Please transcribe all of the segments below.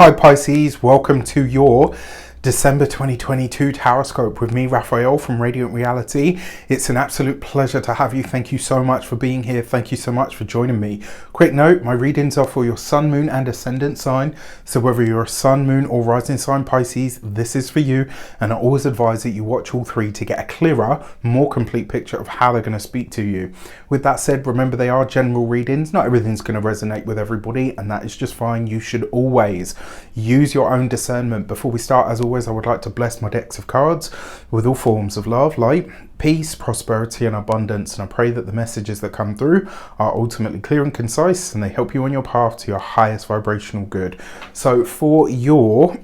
Hi Pisces, welcome to your December 2022 Taroscope with me, Raphael from Reydiant Reality. It's an absolute pleasure to have you. Thank you so much for being here. Thank you so much for joining me. Quick note, my readings are for your sun, moon and ascendant sign. So whether you're a sun, moon or rising sign Pisces, this is for you. And I always advise that you watch all three to get a clearer, more complete picture of how they're going to speak to you. With that said, remember they are general readings. Not everything's going to resonate with everybody, and that is just fine. You should always use your own discernment. Before we start, as always, I would like to bless my decks of cards with all forms of love, light, peace, prosperity and abundance, and I pray that the messages that come through are ultimately clear and concise and they help you on your path to your highest vibrational good. So for your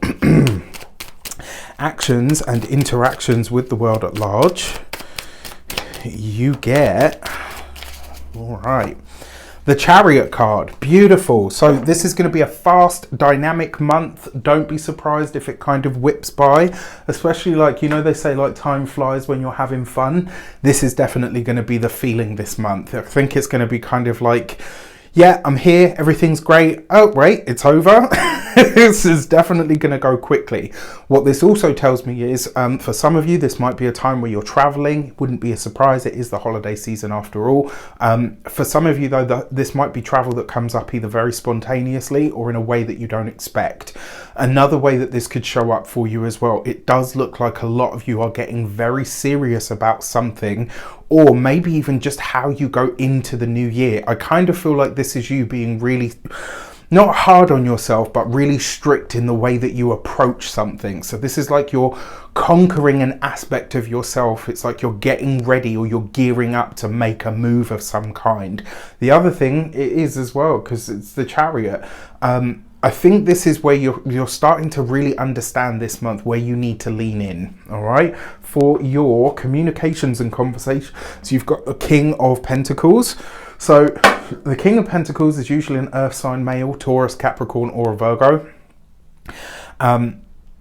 actions and interactions with the world at large, you get, all right, the Chariot card. Beautiful. So this is going to be a fast, dynamic month. Don't be surprised if it kind of whips by, especially like, you know, they say like time flies when you're having fun. This is definitely going to be the feeling this month. I think it's going to be kind of like, yeah, I'm here, everything's great. Oh, wait, it's over. This is definitely going to go quickly. What this also tells me is, for some of you, this might be a time where you're traveling. Wouldn't be a surprise. It is the holiday season after all. For some of you, though, this might be travel that comes up either very spontaneously or in a way that you don't expect. Another way that this could show up for you as well, it does look like a lot of you are getting very serious about something, or maybe even just how you go into the new year. I kind of feel like this is you being really, not hard on yourself, but really strict in the way that you approach something. So this is like you're conquering an aspect of yourself. It's like you're getting ready or you're gearing up to make a move of some kind. The other thing it is as well, because it's the Chariot, I think this is where you're starting to really understand this month where you need to lean in, all right? For your communications and conversations, so you've got the King of Pentacles. So the King of Pentacles is usually an earth sign male, Taurus, Capricorn or a Virgo.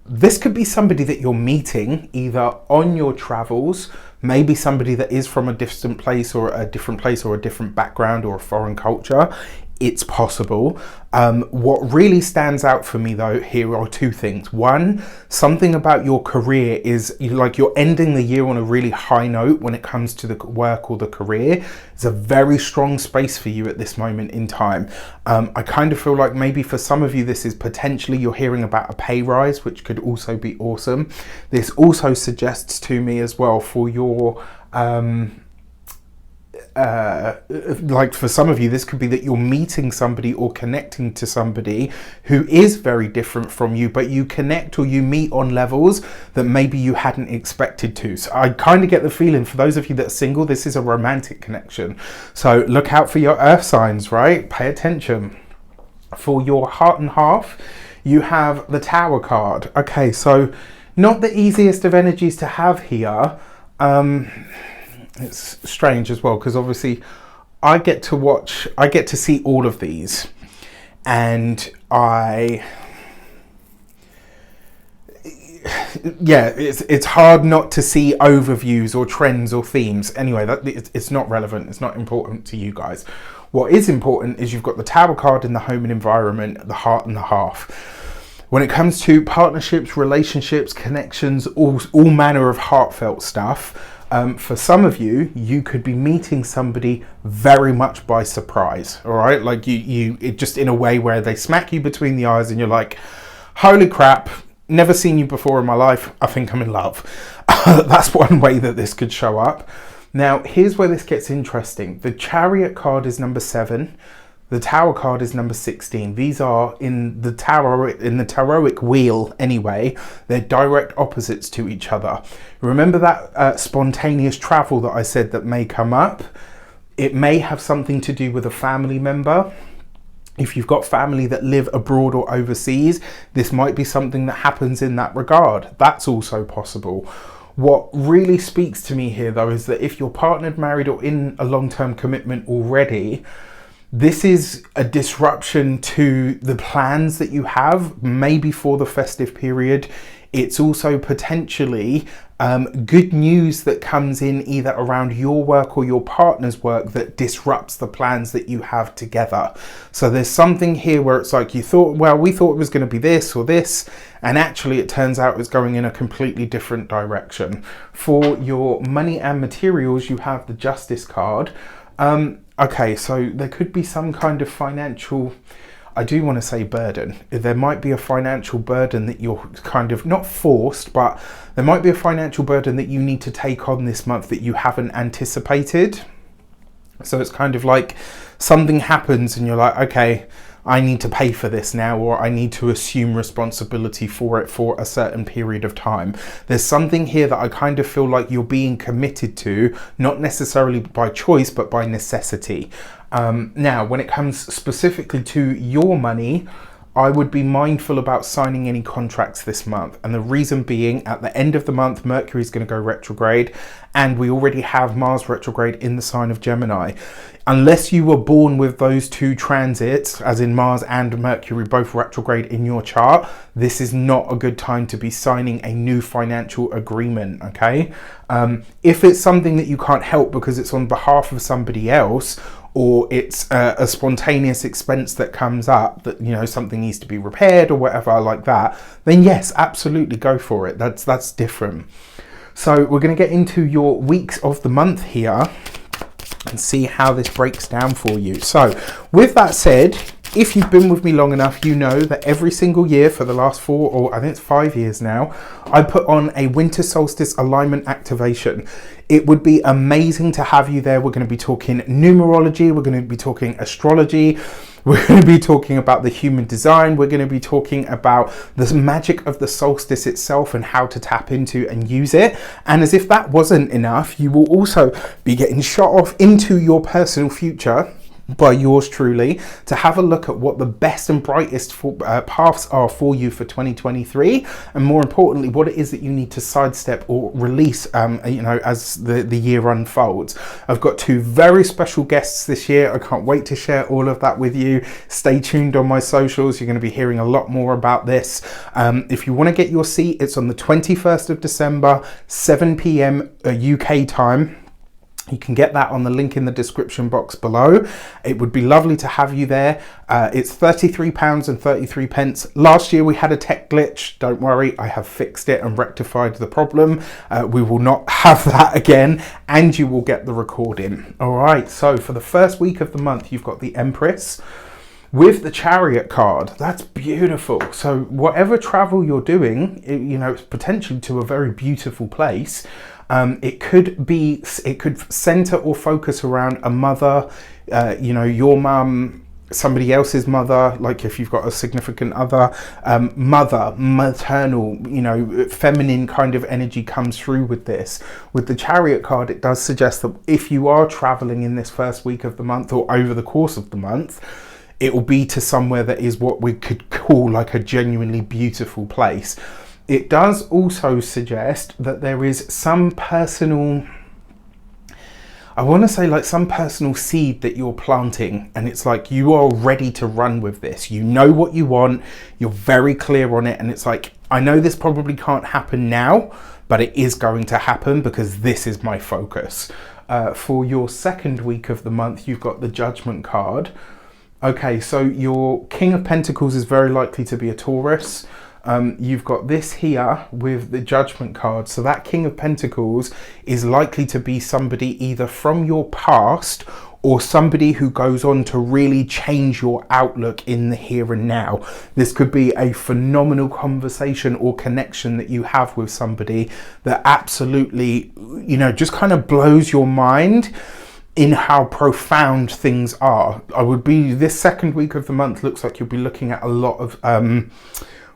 This could be somebody that you're meeting either on your travels, maybe somebody that is from a distant place or a different place or a different background or a foreign culture. It's possible. What really stands out for me though here are two things. One, something about your career is like you're ending the year on a really high note when it comes to the work or the career. It's a very strong space for you at this moment in time. I kind of feel like maybe for some of you this is potentially you're hearing about a pay rise, which could also be awesome. This also suggests to me as well for your like for some of you this could be that you're meeting somebody or connecting to somebody who is very different from you, but you connect or you meet on levels that maybe you hadn't expected to. So I kind of get the feeling for those of you that are single, this is a romantic connection. So look out for your earth signs, right? Pay attention. For your heart and half, you have the Tower card. Okay, so not the easiest of energies to have here. It's strange as well because obviously I get to see all of these, and it's hard not to see overviews or trends or themes. Anyway, it's not relevant. It's not important to you guys. What is important is you've got the Tower card in the home and environment, the heart and the half. When it comes to partnerships, relationships, connections, all manner of heartfelt stuff. For some of you, you could be meeting somebody very much by surprise, all right? Like it just in a way where they smack you between the eyes and you're like, holy crap, never seen you before in my life. I think I'm in love. That's one way that this could show up. Now, here's where this gets interesting. The Chariot card is number 7. The Tower card is number 16. These are in the tarot wheel anyway. They're direct opposites to each other. Remember that spontaneous travel that I said that may come up? It may have something to do with a family member. If you've got family that live abroad or overseas, this might be something that happens in that regard. That's also possible. What really speaks to me here though is that if you're partnered, married or in a long-term commitment already, This is a disruption to the plans that you have, maybe for the festive period. It's also potentially good news that comes in either around your work or your partner's work that disrupts the plans that you have together. So there's something here where it's like you thought, well, we thought it was going to be this or this, and actually it turns out it's going in a completely different direction. For your money and materials, you have the Justice card. Okay, so there could be some kind of financial, I do want to say burden. There might be a financial burden that you're kind of not forced, but there might be a financial burden that you need to take on this month that you haven't anticipated. So it's kind of like something happens and you're like, okay, I need to pay for this now, or I need to assume responsibility for it for a certain period of time. There's something here that I kind of feel like you're being committed to, not necessarily by choice, but by necessity. Now, when it comes specifically to your money, I would be mindful about signing any contracts this month. And the reason being, at the end of the month, Mercury is going to go retrograde, and we already have Mars retrograde in the sign of Gemini. Unless you were born with those two transits, as in Mars and Mercury both retrograde in your chart, this is not a good time to be signing a new financial agreement, okay? If it's something that you can't help because it's on behalf of somebody else, or it's a spontaneous expense that comes up that, you know, something needs to be repaired or whatever like that, then yes, absolutely go for it. That's different. So we're going to get into your weeks of the month here and see how this breaks down for you. So with that said, if you've been with me long enough, you know that every single year for the last 4 or I think it's 5 years now, I put on a winter solstice alignment activation. It would be amazing to have you there. We're going to be talking numerology. We're going to be talking astrology. We're going to be talking about the human design. We're going to be talking about the magic of the solstice itself and how to tap into and use it. And as if that wasn't enough, you will also be getting shot off into your personal future by yours truly to have a look at what the best and brightest paths are for you for 2023, and more importantly what it is that you need to sidestep or release you know, as the year unfolds. I've got 2 very special guests this year. I can't wait to share all of that with you. Stay tuned on my socials. You're going to be hearing a lot more about this. If you want to get your seat, it's on the 21st of December, 7 p.m. UK time. You can get that on the link in the description box below. It would be lovely to have you there. It's £33.33. Last year we had a tech glitch. Don't worry, I have fixed it and rectified the problem. We will not have that again, and you will get the recording. All right, so for the first week of the month, you've got the Empress with the Chariot card. That's beautiful. So whatever travel you're doing, you know, it's potentially to a very beautiful place. It could center or focus around a mother, you know, your mum, somebody else's mother, like if you've got a significant other, mother, maternal, you know, feminine kind of energy comes through with this. With the Chariot card, it does suggest that if you are traveling in this first week of the month or over the course of the month, it will be to somewhere that is what we could call like a genuinely beautiful place. It does also suggest that there is some personal, I want to say like some personal seed that you're planting, and it's like you are ready to run with this. You know what you want, you're very clear on it, and it's like, I know this probably can't happen now, but it is going to happen because this is my focus. For your second week of the month, you've got the Judgment card. Okay, so your King of Pentacles is very likely to be a Taurus. You've got this here with the Judgment card. So that King of Pentacles is likely to be somebody either from your past or somebody who goes on to really change your outlook in the here and now. This could be a phenomenal conversation or connection that you have with somebody that absolutely, you know, just kind of blows your mind in how profound things are. This second week of the month looks like you'll be looking at a lot of,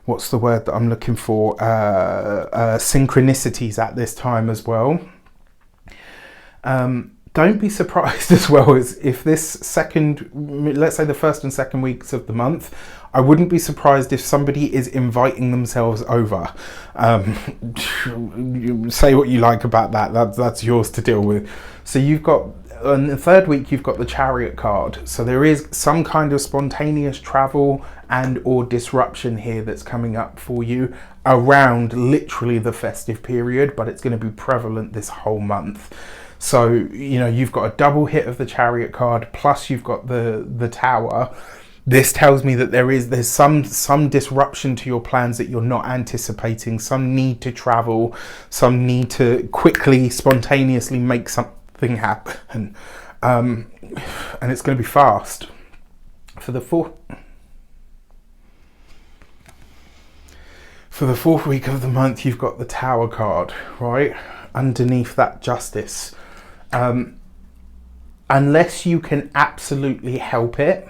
what's the word that I'm looking for? Synchronicities at this time as well. Don't be surprised as well as if this second, let's say the first and second weeks of the month, I wouldn't be surprised if somebody is inviting themselves over. Say what you like about that. That's yours to deal with. So you've got on the third week, you've got the Chariot card. So there is some kind of spontaneous travel and or disruption here that's coming up for you around literally the festive period, but it's going to be prevalent this whole month. So, you know, you've got a double hit of the Chariot card, plus you've got the Tower. This tells me that there's some disruption to your plans that you're not anticipating, some need to travel, some need to quickly, spontaneously make something happen. And it's going to be fast. For the fourth week of the month, you've got the Tower card, right? Underneath that Justice. Unless you can absolutely help it,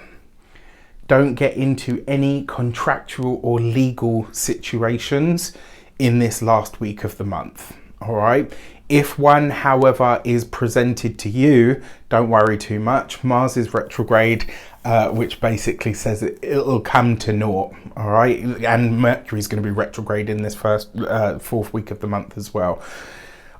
don't get into any contractual or legal situations in this last week of the month, all right? If one, however, is presented to you, don't worry too much. Mars is retrograde, which basically says it'll come to naught, all right? And Mercury is going to be retrograde in this fourth week of the month as well.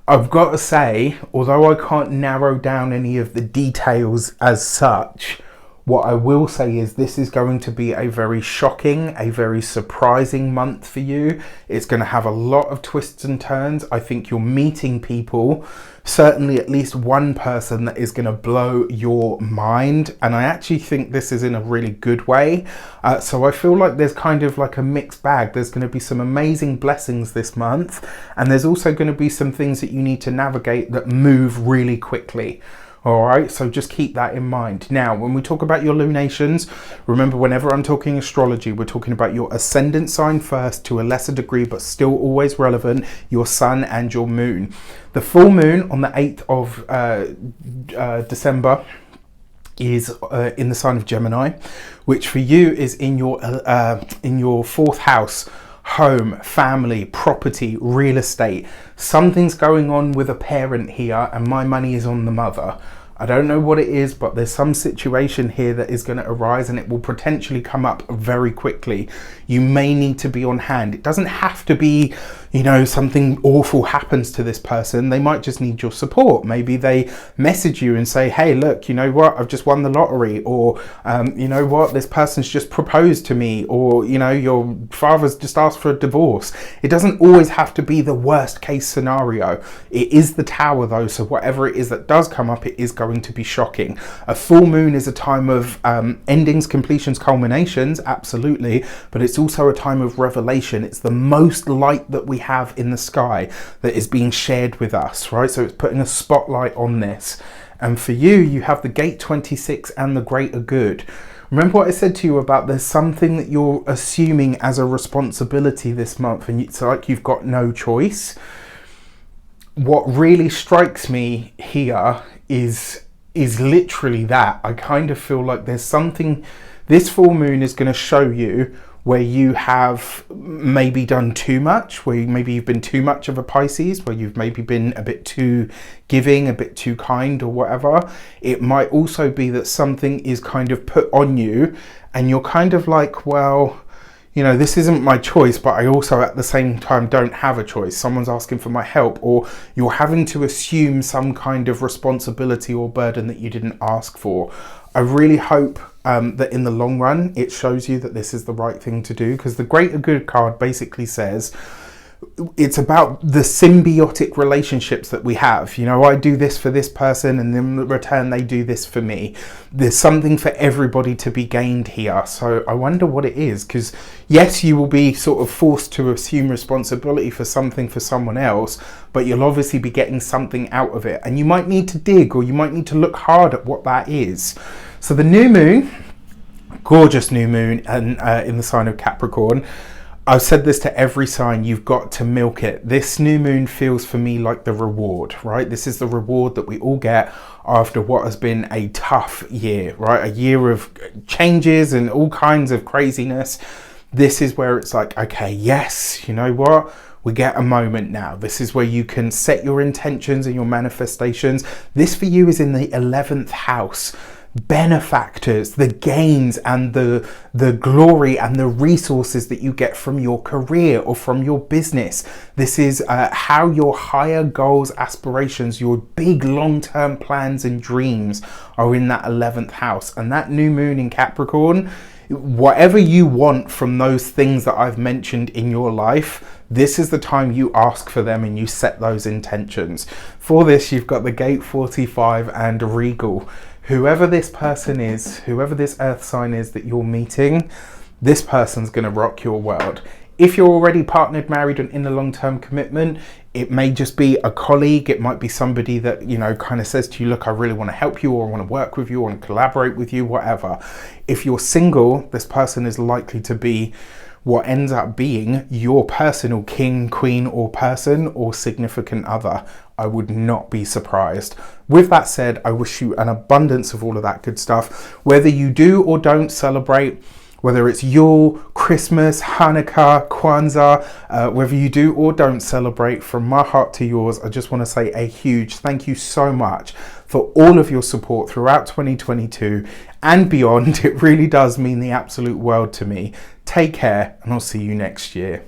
I've got to say, although I can't narrow down any of the details as such, what I will say is this is going to be a very shocking, a very surprising month for you. It's going to have a lot of twists and turns. I think you're meeting people, certainly at least one person that is going to blow your mind. And I actually think this is in a really good way. So I feel like there's kind of like a mixed bag. There's going to be some amazing blessings this month. And there's also going to be some things that you need to navigate that move really quickly. All right, so just keep that in mind. Now, when we talk about your lunations, remember, whenever I'm talking astrology, we're talking about your ascendant sign first, to a lesser degree, but still always relevant, your sun and your moon. The full moon on the 8th of December is in the sign of Gemini, which for you is in your fourth house. Home, family, property, real estate. Something's going on with a parent here, and my money is on the mother. I don't know what it is, but there's some situation here that is going to arise, and it will potentially come up very quickly. You may need to be on hand. It doesn't have to be, you know, something awful happens to this person. They might just need your support. Maybe they message you and say, hey, look, you know what, I've just won the lottery, or you know what, this person's just proposed to me, or, you know, your father's just asked for a divorce. It doesn't always have to be the worst case scenario. It is the Tower though, so whatever it is that does come up, it is going to be shocking. A full moon is a time of endings, completions, culminations, absolutely, but it's also a time of revelation. It's the most light that we have in the sky that is being shared with us, right? So it's putting a spotlight on this. And for you, you have the Gate 26 and the Greater Good. Remember what I said to you about there's something that you're assuming as a responsibility this month, and it's like you've got no choice. What really strikes me here is literally that. I kind of feel like there's something, this full moon is going to show you where you have maybe done too much, where maybe you've been too much of a Pisces, where you've maybe been a bit too giving, a bit too kind or whatever. It might also be that something is kind of put on you and you're kind of like, well, you know, this isn't my choice, but I also at the same time don't have a choice. Someone's asking for my help, or you're having to assume some kind of responsibility or burden that you didn't ask for. I really hope that in the long run, it shows you that this is the right thing to do, because the Greater Good card basically says it's about the symbiotic relationships that we have. You know, I do this for this person and in return they do this for me. There's something for everybody to be gained here. So I wonder what it is, because yes, you will be sort of forced to assume responsibility for something for someone else, but you'll obviously be getting something out of it, and you might need to dig, or you might need to look hard at what that is. So the new moon, gorgeous new moon, and in the sign of Capricorn. I've said this to every sign, you've got to milk it. This new moon feels for me like the reward, right? This is the reward that we all get after what has been a tough year, right? A year of changes and all kinds of craziness. This is where it's like, okay, yes, you know what? We get a moment now. This is where you can set your intentions and your manifestations. This for you is in the 11th house. benefactors, the gains and the glory and the resources that you get from your career or from your business. This is how your higher goals, aspirations, your big long-term plans and dreams are in that 11th house. And that new moon in Capricorn, whatever you want from those things that I've mentioned in your life, this is the time you ask for them and you set those intentions. For this, you've got the Gate 45 and Regal. Whoever this person is, whoever this earth sign is that you're meeting, this person's going to rock your world. If you're already partnered, married, and in a long-term commitment, it may just be a colleague. It might be somebody that, you know, kind of says to you, look, I really want to help you, or I want to work with you, or I want to collaborate with you, whatever. If you're single, this person is likely to be what ends up being your personal king, queen, or person, or significant other. I would not be surprised. With that said, I wish you an abundance of all of that good stuff. Whether you do or don't celebrate, whether it's Yule, Christmas, Hanukkah, Kwanzaa, whether you do or don't celebrate, from my heart to yours, I just want to say a huge thank you so much for all of your support throughout 2022 and beyond. It really does mean the absolute world to me. Take care, and I'll see you next year.